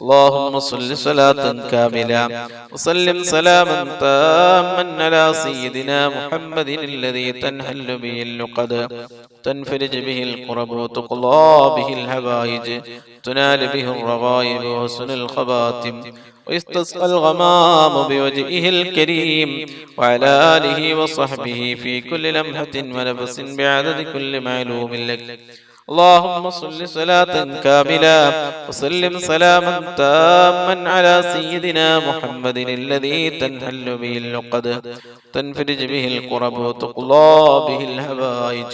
اللهم صل صلاة كاملة وسلم سلاما تاما على سيدنا محمد الذي تنحل به اللقد تنفرج به الكرب وتقضى به الحوائج تنال به الرغائب وحسن الخواتم ويستسقى الغمام بوجهه الكريم وعلى آله وصحبه في كل لمحة ونفس بعدد كل معلوم لك. اللهم صل صلاة كاملة وسلم سلاما تاما على سيدنا محمد الذي تنحل به اللقد تنفرج به الكرب وتقضى به الحوائج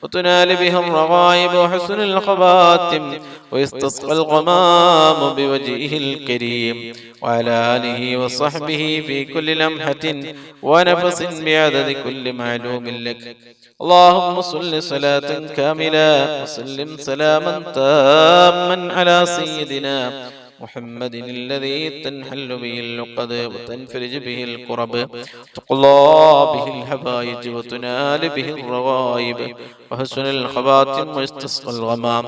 وتنال به الرغائب وحسن الخواتم ويستسقى الغمام بوجهه الكريم وعلى آله وصحبه في كل لمحة ونفس بعدد كل معلوم لك. اللهم صل صلاة كاملة وسلم سلاما تاما على سيدنا محمد الذي تنحل به اللقد وتنفرج به الكرب تقضى به الحوائج وتنال به الرغائب وحسن الخواتم ويستسقى الغمام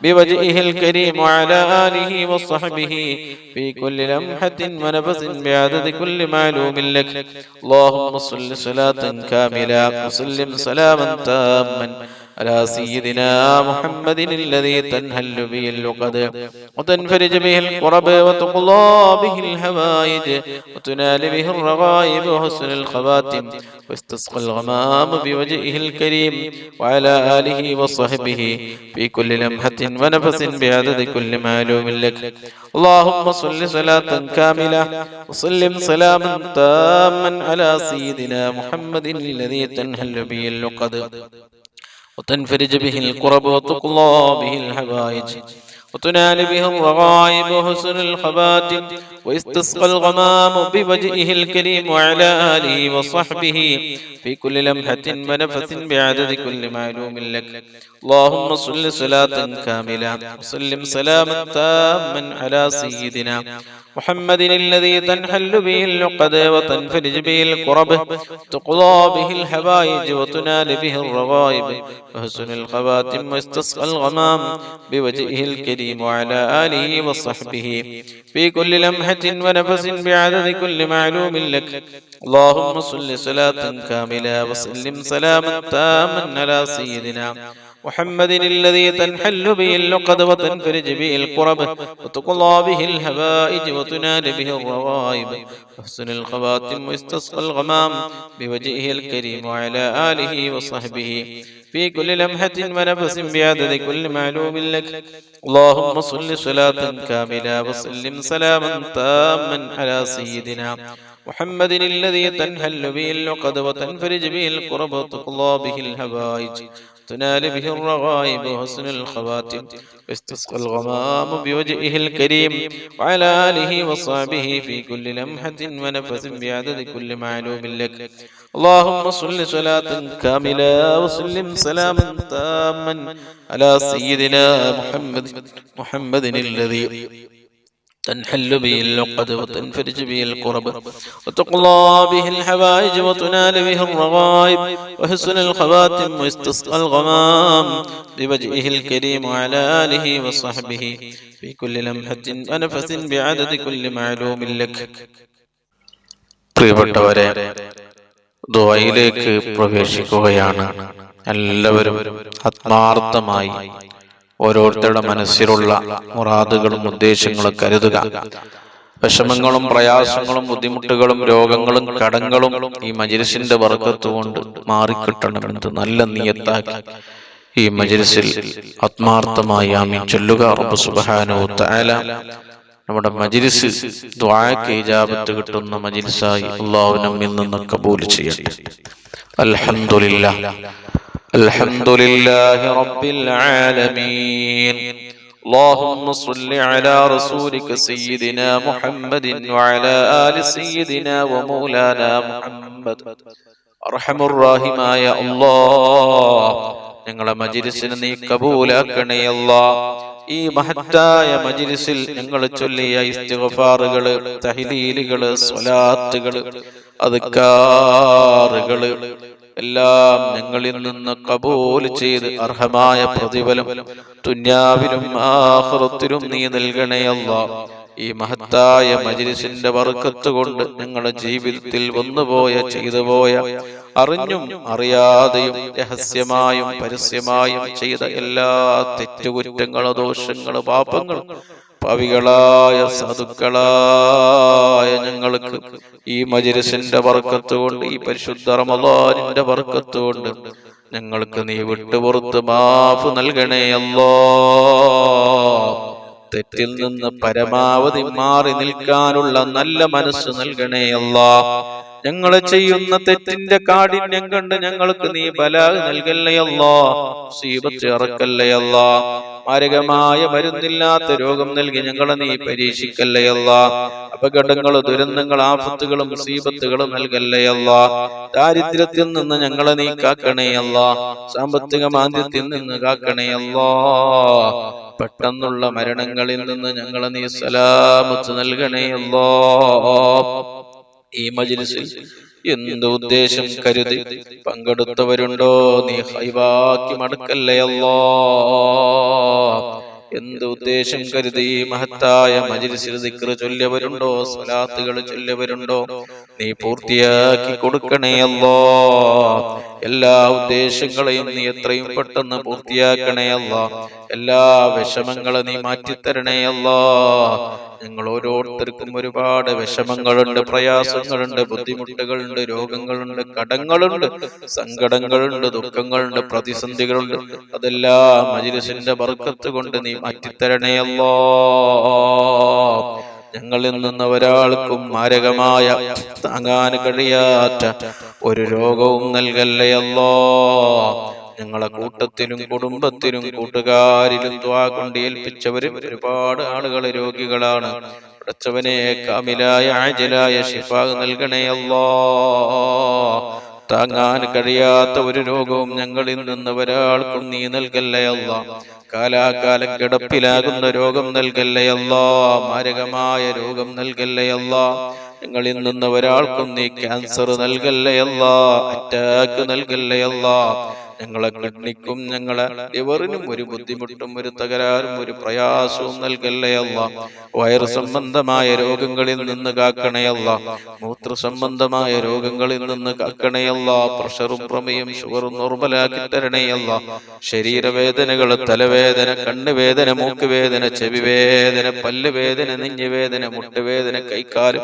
بوجهه الكريم وعلى آله وصحبه في كل لمحة ونفس بعدد كل معلوم لك. اللهم صل صلاة كاملة وسلم سلاما تاما على سيدنا محمد الذي تنحل به اللقد وتنفرج به الكرب وتقضى به الحوائج وتنال به الرغائب وحسن الخواتم ويستسقى الغمام بوجهه الكريم وعلى آله وصحبه في كل لمحة ونفس بعدد كل معلوم لك. اللهم صل صلاة كاملة وسلم سلاما تاما على سيدنا محمد الذي تنحل به اللقد وتنفرج به الكرب وتقضى به الحوائج وتنال به الرغائب وحسن الخواتم ويستسقى الغمام بوجهه الكريم وعلى آله وصحبه في كل لمحة ونفس بعدد كل معلوم لك. اللهم صل صلاة كاملة وسلم سلاما تاما على سيدنا محمد الذي تنحل به اللقد وتنفرج به الكرب تقضى به الحوائج وتنال به الرغائب وحسن الخواتم ويستسقى الغمام بوجهه الكريم وعلى آله وصحبه في كل لمحة ونفس بعدد كل معلوم لك. اللهم صل صلاة كاملة وسلم سلاما تاما على سيدنا محمد الذي تنحل به اللقد وتنفرج به الكرب وتقضى به الحوائج وتنال به الرغائب وحسن الخواتم ويستسقى الغمام بوجهه الكريم وعلى آله وصحبه في كل لمحة ونفس بعدد كل معلوم لك. اللهم صل صلاة كاملة وسلم سلاما تاما على سيدنا محمد الذي تنحل به اللقد وتنفرج به الكرب وتقضى به الحوائج تنال به الرغائب وحسن الخواتم واستسقى الغمام بوجهه الكريم وعلى آله وصحبه في كل لمحة ونفس بعدد كل معلوم لك. اللهم صل صلاة كاملة وسلم سلاما تاما على سيدنا محمد الذي تنحل به اللقد وتنفرج به الكرب وتقضى به الحوائج وتنال به الرغائب وحسن الخواتم ويستسقى الغمام بوجهه الكريم وعلى آله وصحبه في كل لمحة ونفس بعدد كل معلوم لك. പ്രിയപ്പെട്ടവരെ, ദുആയിലേക്ക് പ്രവേശിക്കുകയാണ്. എല്ലാവരും ആത്മാർത്ഥമായി ഓരോരുത്തരുടെ മനസ്സിലുള്ള മുറാദുകളും ഉദ്ദേശങ്ങളും കരുതുക. വിഷമങ്ങളും പ്രയാസങ്ങളും ബുദ്ധിമുട്ടുകളും രോഗങ്ങളും കടങ്ങളും ഈ മജ്‌ലിസിന്റെ ബർക്കത്ത് കൊണ്ട് മാറിക്കിട്ടണമെന്ന് നല്ല നിയത്താക്കി ഈ മജ്‌ലിസിൽ ആത്മാർത്ഥമായി ആമീൻ ചൊല്ലുക. റബ്ബ് സുബ്ഹാനഹു വ തആല നമ്മുടെ മജ്‌ലിസ് ദുആക്ക് ഇജാബത്ത് കിട്ടുന്ന മജ്‌ലിസായി അല്ലാഹു നമ്മിൽ നിന്ന് കബൂൽ ചെയ്യട്ടെ. അൽഹംദുലില്ലാഹ് അൽഹംദുലില്ലാഹി റബ്ബിൽ ആലമീൻ. اللهم صل على رسولك سيدنا محمد وعلى آل سيدنا ومولانا محمد. അർഹമുർ റഹീമായ അല്ലാഹ്, ഞങ്ങളുടെ മജ്‌ലിസിനെ നീ കബൂലാക്കണേ അല്ലാഹ്. ഈ മഹത്തായ മജ്‌ലിസിൽ ഞങ്ങൾ ചൊല്ലിയ ഇസ്തിഗ്ഫാറുകള്, തഹ്ലീലുകള്, സ്വലാത്തുകള്, അദ്കാറുകള് എല്ലാം ഞങ്ങളിൽ നിന്ന് കബൂൽ ചെയ്ത് അർഹമായ പ്രതിഫലം ദുനിയാവിലും ആഖിറത്തിലും നീ നൽകണേ അല്ലാഹ്. ഈ മഹത്തായ മജ്‌ലിസിന്റെ ബർക്കത്ത് കൊണ്ട് ഞങ്ങളുടെ ജീവിതത്തിൽ വന്നുപോയ ചെയ്തുപോയ അറിഞ്ഞും അറിയാതെയും രഹസ്യമായും പരസ്യമായും ചെയ്ത എല്ലാ തെറ്റുകുറ്റങ്ങളും ദോഷങ്ങളും പാപങ്ങളും പാവികളായ സാധുക്കളായ ഞങ്ങൾക്ക് ഈ മജ്‌ലിസിന്റെ ബർക്കത്ത് കൊണ്ട്, ഈ പരിശുദ്ധ റമളാനിന്റെ ബർക്കത്ത് കൊണ്ട് ഞങ്ങൾക്ക് നീ വിട്ടുപുറത്ത് മാഫ് നൽകണേ അല്ലാഹ്. തെറ്റിൽ നിന്ന് പരമാവധി മാറി നിൽക്കാനുള്ള നല്ല മനസ്സ് നൽകണേ അല്ലാഹ്. ഞങ്ങൾ ചെയ്യുന്ന തെറ്റിന്റെ കാഠിന്യം കണ്ട് ഞങ്ങൾക്ക് നീ ബലാ നൽകല്ലേ അല്ലാഹ്, മുസീബത്ത് ഇറക്കല്ലേ അല്ലാഹ്. മാരകമായ മരുന്നില്ലാത്ത രോഗം നൽകി ഞങ്ങളെ നീ പരീക്ഷിക്കല്ലേ അല്ലാഹ്. അപകടങ്ങളും ദുരന്തങ്ങളും ആഫത്തുകളും മുസീബത്തുകളും നൽകല്ലേ അല്ലാഹ്. ദാരിദ്ര്യത്തിൽ നിന്ന് ഞങ്ങളെ നീ കാക്കണേ അല്ലാഹ്. സാമ്പത്തിക മാന്ദ്യത്തിൽ നിന്ന് കാക്കണേ അല്ലാഹ്. പെട്ടെന്നുള്ള മരണങ്ങളിൽ നിന്ന് ഞങ്ങളെ നീ സലാമത്ത് നൽകണേ അല്ലാഹ്. ഈ മജ്‌ലിസിൽ എന്ത് ഉദ്ദേശം കരുതി പങ്കെടുത്തവരുണ്ടോ നീ ഹൈബാക്കി മടക്കല്ലേ അല്ലാഹ്. എന്ത് ഉദ്ദേശം കരുതി ഈ മഹത്തായ മജ്‌ലിസിൽ ദിക്ർ ചൊല്ലിയവരുണ്ടോ, സ്വലാത്തുകൾ ചൊല്ലിയവരുണ്ടോ, നീ പൂർത്തിയാക്കി കൊടുക്കണേ അല്ലാഹ്. എല്ലാ ഉദ്ദേശങ്ങളെയും നീ എത്രയും പെട്ടെന്ന് പൂർത്തിയാക്കണേ അല്ലാഹ്. എല്ലാ വിഷമങ്ങളും നീ മാറ്റിത്തരണേ അല്ലാഹ്. ഞങ്ങൾ ഓരോരുത്തർക്കും ഒരുപാട് വിഷമങ്ങളുണ്ട്, പ്രയാസങ്ങളുണ്ട്, ബുദ്ധിമുട്ടുകളുണ്ട്, രോഗങ്ങളുണ്ട്, കടങ്ങളുണ്ട്, സങ്കടങ്ങളുണ്ട്, ദുഃഖങ്ങളുണ്ട്, പ്രതിസന്ധികളുണ്ട്. അതെല്ലാം മജ്‌ലിസിന്റെ ബർക്കത്ത് കൊണ്ട് നീ മാറ്റിത്തരണേ അല്ലാഹ്. ഞങ്ങളിൽ നിന്ന് ഒരാൾക്കും മാരകമായ താങ്ങാൻ കഴിയാത്ത ഒരു രോഗവും നൽകല്ലേ അല്ലാഹ്. ഞങ്ങളെ കൂട്ടത്തിലും കുടുംബത്തിലും കൂട്ടുകാരിലും ദുആ കൊണ്ട് ഏൽപ്പിച്ചവരും ഒരുപാട് ആളുകൾ രോഗികളാണ്. പടച്ചവനെ കാമിലായ ആജിലായ ശിഫാ നൽകണേ അല്ലാഹ്. താങ്ങാൻ കഴിയാത്ത ഒരു രോഗവും ഞങ്ങളിൽ നിന്ന് ഒരാൾക്കും നീ നൽകല്ലേ അല്ലാഹ്. കാലാകാലം കിടപ്പിലാകുന്ന രോഗം നൽകല്ലേ അല്ലാഹ്. മാരകമായ രോഗം നൽകല്ലേ അല്ലാഹ്. ഞങ്ങളിൽ നിന്ന് ഒരാൾക്കും നീ ക്യാൻസർ നൽകല്ലേ അല്ലാഹ്. അറ്റാക്ക് നൽകല്ലേ അല്ലാഹ്. ഞങ്ങളെ കിഡ്നിക്കും ഞങ്ങളെ ലിവറിനും ഒരു ബുദ്ധിമുട്ടും ഒരു തകരാറും ഒരു പ്രയാസവും നൽകല്ലേ അല്ലാഹ്. വയറ് സംബന്ധമായ രോഗങ്ങളിൽ നിന്ന് കാക്കണേ അല്ലാഹ്. മൂത്ര സംബന്ധമായ രോഗങ്ങളിൽ നിന്ന് കാക്കണേ അല്ലാഹ്. പ്രഷറും പ്രമേയം ഷുഗറും നോർമലാക്കി തരണേ അല്ലാഹ്. ശരീരവേദനകൾ, തലവേദന, കണ്ണുവേദന, മൂക്കുവേദന, ചെവിവേദന, പല്ലുവേദന, നെഞ്ഞുവേദന, മുട്ടുവേദന, കൈക്കാല്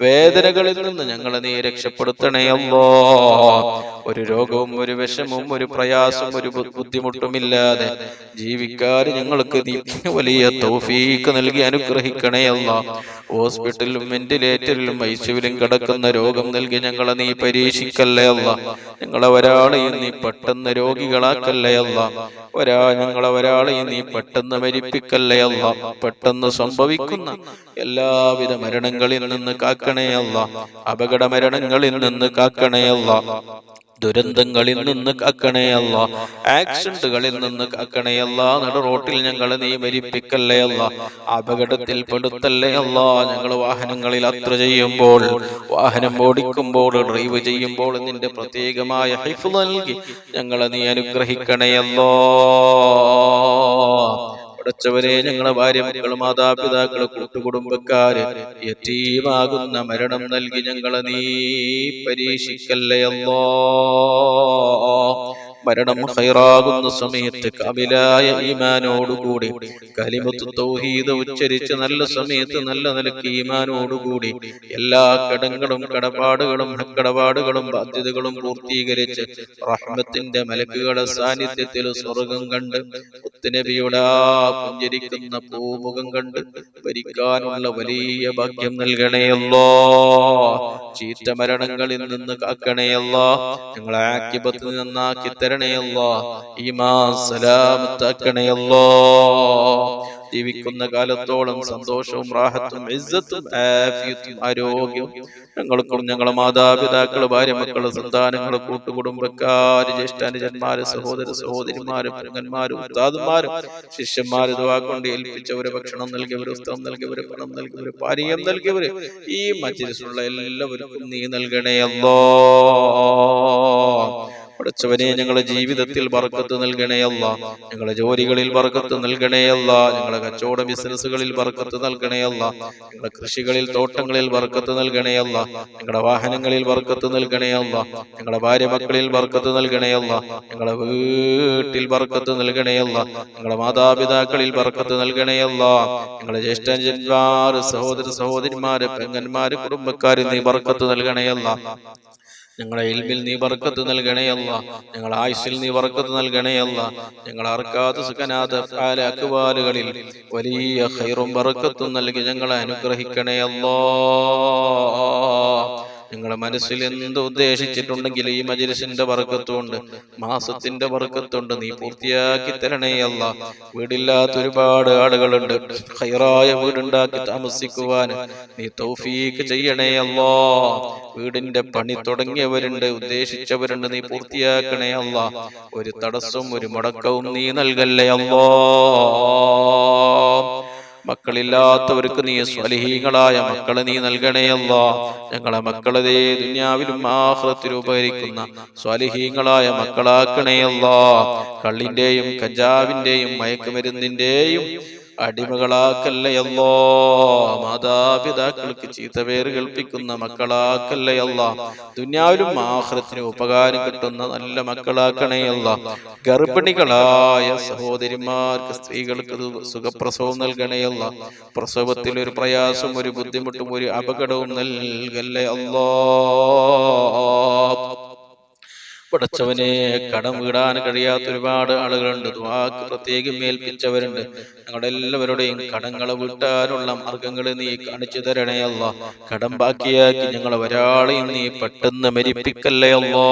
വേദനകളിൽ നിന്ന് ഞങ്ങളെ നീ രക്ഷപ്പെടുത്തണേ അല്ലാഹ്. ഒരു രോഗവും ഒരു വിഷമവും ഒരു പ്രയാസവും ഒരു ബുദ്ധിമുട്ടുമില്ലാതെ ജീവിക്കാൻ ഞങ്ങൾക്ക് നീ വലിയ തൗഫീഖ് നൽകി അനുഗ്രഹിക്കണേ അല്ലാഹ്. ഹോസ്പിറ്റലിലും വെന്റിലേറ്ററിലും ഐസിയുവിലും കിടക്കുന്ന രോഗം നൽകി ഞങ്ങളെ നീ പരീക്ഷിക്കല്ലേ അല്ലാഹ്. ഞങ്ങളെ ഒരാളെയും നീ പെട്ടെന്ന് രോഗികളാക്കല്ലേ അല്ലാഹ്. ഞങ്ങളെ ഒരാളെയും നീ പെട്ടെന്ന് മരിപ്പിക്കല്ലേ അല്ലാഹ്. പെട്ടെന്ന് സംഭവിക്കുന്ന എല്ലാവിധ മരണങ്ങളിൽ നിന്ന് കാക്കണേ അല്ലാഹ്. അപകട മരണങ്ങളിൽ നിന്ന് കാക്കണേ അല്ലാഹ്. ദുരന്തങ്ങളിൽ നിന്ന് കാക്കണേ അല്ലാഹ്. ആക്സിഡന്റുകളിൽ നിന്ന് കാക്കണേ അല്ലാഹ്. നട റോട്ടിൽ ഞങ്ങളെ നീ മരിപ്പിക്കല്ലേ അല്ലാഹ്. അപകടത്തിൽ പെടുത്തല്ലേ അല്ലാഹ്. ഞങ്ങൾ വാഹനങ്ങളിൽ യാത്ര ചെയ്യുമ്പോൾ, വാഹനം ഓടിക്കുമ്പോൾ, ഡ്രൈവ് ചെയ്യുമ്പോൾ നിന്റെ പ്രത്യേകമായ ഹിഫ്ള് നൽകി ഞങ്ങളെ നീ അനുഗ്രഹിക്കണേ അല്ലാഹ്. പടച്ചവനെ ഞങ്ങളെ ഭാര്യ, മക്കൾ, മാതാപിതാക്കൾ, കൂട്ടുകുടുംബക്കാര് യതീമാകുന്ന മരണം നൽകി ഞങ്ങളെ നീ പരീക്ഷിക്കല്ലേ അല്ലാഹ്. മരണം ഖൈറാകുന്ന സമയത്ത് കാമിലായ ഈമാനോടുകൂടി കലിമത്ത് തൗഹീദ് ഉച്ചരിച്ച് നല്ല സമയത്ത് നല്ല നിലയ്ക്ക് ഈമാനോടുകൂടി എല്ലാ കടങ്ങളും കടപ്പാടുകളും ബാധ്യതകളും പൂർത്തീകരിച്ച് റഹ്മത്തിന്റെ മലക്കുകളുടെ സാന്നിധ്യത്തിൽ സ്വർഗം കണ്ട് മുത്തുനബിയുടെ പുഞ്ചിരിക്കുന്ന പൂമുഖം കണ്ട് ഭരിക്കാനുള്ള വലിയ ഭാഗ്യം നൽകണേ അല്ലാഹ്. ചീത്ത മരണങ്ങളിൽ നിന്ന് കാക്കണേ അല്ലാഹ്. ഞങ്ങളെ ആഖിബത്തിൽ നന്നാക്കി തരണേ അല്ലാഹ്. ഈമാൻ സലാമത്താക്കണേ അല്ലാഹ്. ജീവിക്കുന്ന കാലത്തോളം സന്തോഷവും റാഹത്തും ഇസ്സത്തും ആഫിയത്തും ആരോഗ്യവും ഞങ്ങൾക്കും ഞങ്ങളെ മാതാപിതാക്കൾ, ഭാര്യ, മക്കൾ, സന്താനങ്ങൾ, കൂട്ടുകുടുംബക്കാര്, ജ്യേഷ്ഠാനുജന്മാര്, സഹോദര സഹോദരിമാര്, പെങ്ങന്മാരും ഉസ്താദുമാരും ശിഷ്യന്മാര് ദുആ കൊണ്ട് ഏൽപ്പിച്ചവര്, ഭക്ഷണം നൽകിയവര്, വസ്ത്രം നൽകിയവര്, പണം നൽകിയവര്, പാനീയം നൽകിയവര്, ഈ മജ്‌ലിസിലുള്ള എല്ലാവർക്കും നീ നൽകണേ അല്ലാഹ്. പടച്ചവനെ ഞങ്ങളുടെ ജീവിതത്തിൽ ബർക്കത്ത് നൽകണേ അല്ലാ. ഞങ്ങളുടെ ജോലികളിൽ ബർക്കത്ത് നൽകണേ അല്ലാ. ഞങ്ങളുടെ കച്ചവട ബിസിനസ്സുകളിൽ ബർക്കത്ത് നൽകണേ അല്ലാ. ഞങ്ങളുടെ കൃഷികളിൽ തോട്ടങ്ങളിൽ ബർക്കത്ത് നൽകണേ അല്ലാ. ഞങ്ങളുടെ വാഹനങ്ങളിൽ ബർക്കത്ത് നൽകണേ അല്ലാ. ഞങ്ങളുടെ ഭാര്യ മക്കളിൽ ബർക്കത്ത് നൽകണേ അല്ലാ. ഞങ്ങളുടെ വീട്ടിൽ ബർക്കത്ത് നൽകണേ അല്ലാ. ഞങ്ങളുടെ മാതാപിതാക്കളിൽ ബർക്കത്ത് നൽകണേ അല്ലാ. ഞങ്ങളുടെ ജ്യേഷ്ഠന്മാർ, സഹോദര സഹോദരിമാര്, പെങ്ങന്മാര്, കുടുംബക്കാര് നീ ബർക്കത്ത് നൽകണേ അല്ലാ. ഞങ്ങളുടെ ഇൽമിൽ നീ ബർക്കത്ത് നൽകണേ അല്ലാ. ഞങ്ങളുടെ ആയുസ്സിൽ നീ ബർക്കത്ത് നൽകണേ അല്ലാ. ഞങ്ങളുടെ അർക്കാത്ത് സുഖനാഥ അക്വാലുകളിൽ വലിയ ഖൈറും ബർക്കത്തും നൽകി ഞങ്ങളെ അനുഗ്രഹിക്കണേ അല്ലാ. ഞങ്ങളുടെ മനസ്സിൽ എന്ത് ഉദ്ദേശിച്ചിട്ടുണ്ടെങ്കിൽ ഈ മജ്‌ലിസിന്റെ ബർക്കത്തുണ്ട്, മാസത്തിന്റെ ബർക്കത്തുണ്ട്, നീ പൂർത്തിയാക്കി തരണേ അല്ലാ. വീടില്ലാത്ത ഒരുപാട് ആളുകളുണ്ട്, ഖൈറായ വീടുണ്ടാക്കി താമസിക്കുവാൻ നീ തൗഫീഖ് ചെയ്യണേ അല്ലാ. വീടിന്റെ പണി തുടങ്ങിയവരുണ്ട്, ഉദ്ദേശിച്ചവരുണ്ട്, നീ പൂർത്തിയാക്കണേ അല്ലാ. ഒരു തടസ്സവും ഒരു മുടക്കവും നീ നൽകല്ലേ അല്ലാ. മക്കളില്ലാത്തവർക്ക് നീ സ്വാലിഹീങ്ങളായ മക്കളെ നീ നൽകണേ അല്ലാ. ഞങ്ങളെ മക്കളെ ദുനിയാവിലും ആഖിറത്തിലും ഉപകരിക്കുന്ന സ്വാലിഹീങ്ങളായ മക്കളാക്കണേ അല്ലാ. കള്ളിന്റെയും കഞ്ചാവിന്റെയും മയക്കുമരുന്നിന്റെയും അടിമകളാക്കല്ലേ അല്ലാ. മാതാപിതാക്കൾക്ക് ചീത്തപേര് കൽപ്പിക്കുന്ന മക്കളാക്കല്ലേ അല്ലാ. ദുനിയാവിലും ആഖിറത്തിനും ഉപകാരം കിട്ടുന്ന നല്ല മക്കളാക്കണേ അല്ലാ. ഗർഭിണികളായ സഹോദരിമാർക്ക്, സ്ത്രീകൾക്ക് സുഖപ്രസവം നൽകണേ അല്ലാ. പ്രസവത്തിൽ ഒരു പ്രയാസം, ഒരു ബുദ്ധിമുട്ടും ഒരു അപകടവും നൽകല്ലേ അല്ലാ. പടച്ചവനെ, കടം വീടാൻ കഴിയാത്ത ഒരുപാട് ആളുകളുണ്ട്, ദുആക്ക് പ്രത്യേകം ഏൽപ്പിച്ചവരുണ്ട്. ഞങ്ങളുടെ എല്ലാവരുടെയും കടങ്ങളെ വീട്ടാനുള്ള മാർഗങ്ങൾ നീ കാണിച്ചു തരണേ അല്ലാ. കടം ബാക്കിയാക്കി ഞങ്ങളെ ഒരാളെയും നീ പെട്ടെന്ന് മരിപ്പിക്കല്ലേ അല്ലാ.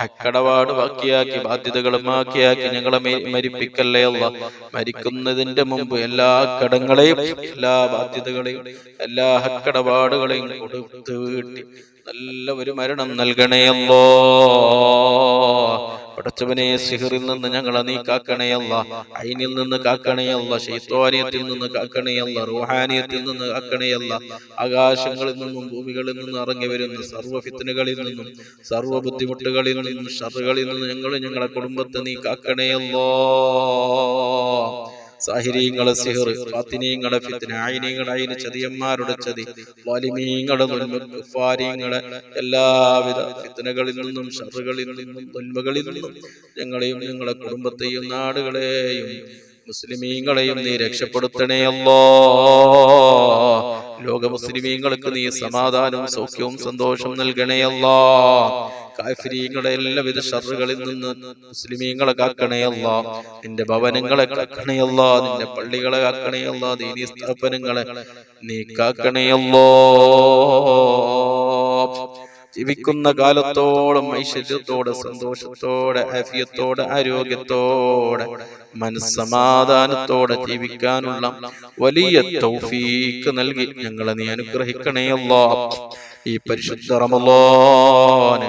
ഹക്കടപാട് ബാക്കിയാക്കി ബാധ്യതകളും ബാക്കിയാക്കി ഞങ്ങളെ മരിപ്പിക്കല്ലേ അല്ലാ. മരിക്കുന്നതിന്റെ മുമ്പ് എല്ലാ കടങ്ങളെയും, എല്ലാ ബാധ്യതകളെയും, എല്ലാ ഹക്കടപാടുകളെയും കൊടുത്തു വീട്ടി നല്ല ഒരു മരണം നൽകണേ അല്ലാ. പടച്ചവനെ, സിഹറിൽ നിന്ന് ഞങ്ങളെ നീ കാക്കണേ അല്ലാ. ഐനിൽ നിന്ന് കാക്കണേ അല്ലാ. ശൈത്വാനിയത്തിൽ നിന്ന് കാക്കണേ അല്ലാ. റൂഹാനിയത്തിൽ നിന്ന് കാക്കണേ അല്ലാ. ആകാശങ്ങളിൽ നിന്നും ഭൂമികളിൽ നിന്നും ഇറങ്ങി വരുന്ന സർവ്വ ഫിത്നകളിൽ നിന്നും, സർവ്വ ബുദ്ധിമുട്ടുകളിൽ നിന്നും, ഷർറുകളിൽ നിന്നും ഞങ്ങളെ കുടുംബത്തെ നീ കാക്കണേ അല്ലാ. സാഹിരീങ്ങളെ സിഹർ, ഫാത്തിനീങ്ങളെ ഫിത്ന, ഐനീങ്ങളെ ഐന്, ചതിയന്മാരുടെ ചതി, വാലിമീങ്ങളെ കുഫാരീങ്ങളെ എല്ലാവിധ ഫിത്നകളിൽ നിന്നും, ഷർറുകളിൽ നിന്നും, ദുൽമകളിൽ നിന്നും ഞങ്ങളെയും ഞങ്ങളെ കുടുംബത്തെയും നാടുകളെയും മുസ്ലിമീങ്ങളെയും നീ രക്ഷപ്പെടുത്തണേ അല്ലാ. ലോക മുസ്ലിമീങ്ങൾക്ക് നീ സമാധാനവും സൗഖ്യവും സന്തോഷവും നൽകണേ അല്ലാ. കാഫിരീങ്ങളുടെ എല്ലാവിധ ഷർറുകളിൽ നിന്ന് മുസ്ലിമീങ്ങളെ കാക്കണേ അല്ലാ. നിന്റെ ഭവനങ്ങളെ കാക്കണേ അല്ലാ. നിന്റെ പള്ളികളെ കാക്കണേ അല്ലാ. ദീനീ സ്ഥാപനങ്ങളെ നീ കാക്കണേ അല്ലാ. ജീവിക്കുന്ന കാലത്തോളം ഐശ്വര്യത്തോടെ, സന്തോഷത്തോടെ, ആഫിയത്തോടെ, ആരോഗ്യത്തോടെ, മനസ്സമാധാനത്തോടെ ജീവിക്കാനുള്ള വലിയ തൗഫീഖ് നൽകി ഞങ്ങളെ നീ അനുഗ്രഹിക്കണേ അല്ലാ. ഈ പരിശുദ്ധ റമളാൻ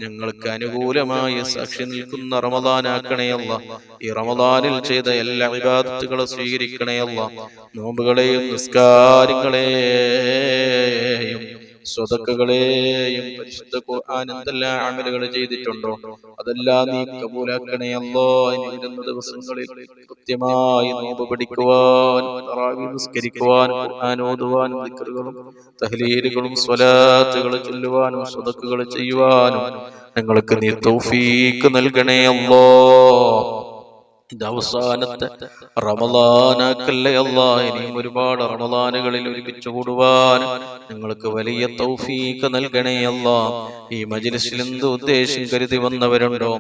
ഞങ്ങൾക്ക് അനുകൂലമായി സാക്ഷി നിൽക്കുന്ന റമളാനാക്കണേ അല്ലാ. ഈ റമളാനിൽ ചെയ്ത എല്ലാ ഇബാദത്തുകളും സ്വീകരിക്കണേ അല്ലാ. നോമ്പുകളെയും നിസ്കാരങ്ങളെയും സ്വതക്കകളെയും പരിശുദ്ധ ഖുർആൻ എന്തെല്ലാം അമലുകൾ ചെയ്തിട്ടുണ്ടോ അതെല്ലാം നീ കബൂലാക്കണേ അല്ലാ. ഇനി വരുന്ന ദിവസങ്ങളിൽ കൃത്യമായി നോമ്പ് പിടിക്കുവാൻ, തറാവീഹ് നിസ്കരിക്കുവാനും, ഖുർആൻ ഓതുവാനും, ദിക്റുകളും തഹ്ലീലുകളും സ്വലാത്തുകളും ചൊല്ലുവാനും, സ്വതക്കകൾ ചെയ്യുവാനും ഞങ്ങൾക്ക് നീ തൗഫീഖ് നൽകണേ അല്ലാ. ഇത് അവസാനത്തെ റമളാനാക്കല്ലേ അല്ലാ. ഇനിയും ഒരുപാട് റമളാനുകളിൽ ഒരുമിച്ച് കൂടുവാൻ ഞങ്ങൾക്ക് വലിയ തൗഫീഖ് നൽകണേ അല്ലാ. ഈ മജ്‌ലിസിൽ എന്ത് ഉദ്ദേശം കരുതി വന്നവരുണ്ടോ,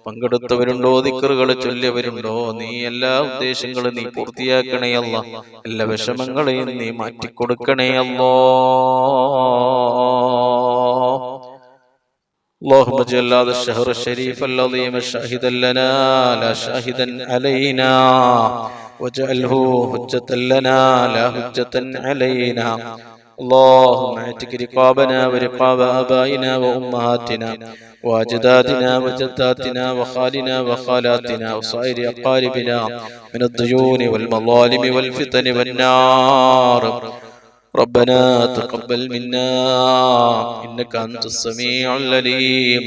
പങ്കെടുത്തവരുണ്ടോ, ദിക്റുകൾ ചൊല്ലിയവരുണ്ടോ, നീ എല്ലാ ഉദ്ദേശങ്ങളും നീ പൂർത്തിയാക്കണേ അല്ലാ. എല്ലാ വിഷമങ്ങളെയും നീ മാറ്റിക്കൊടുക്കണേ അല്ലാ. اللهم اجعل هذا الشهر الشريف العظيم شاهدا لنا لا شاهدا علينا، واجعله حجة لنا لا حجة علينا. اللهم اعتق رقابنا ورقاب آبائنا وأمهاتنا وأجدادنا وجداتنا وخالنا وخالاتنا وصائر أقاربنا من الديون والمظالم والفتن والنار. ربنا تقبل منا إنك أنت السميع العليم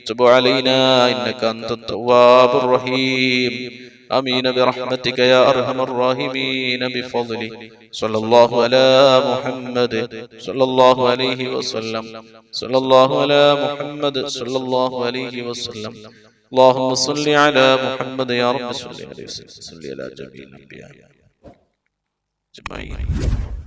تب علينا إنك أنت التواب الرحيم آمين برحمتك يا أرحم الراحمين بفضلك صلى الله على محمد صلى الله عليه وسلم صلى الله على محمد صلى الله عليه وسلم اللهم صل على محمد يا رب صل عليه وسلم صل على جميع الأنبياء أجمعين.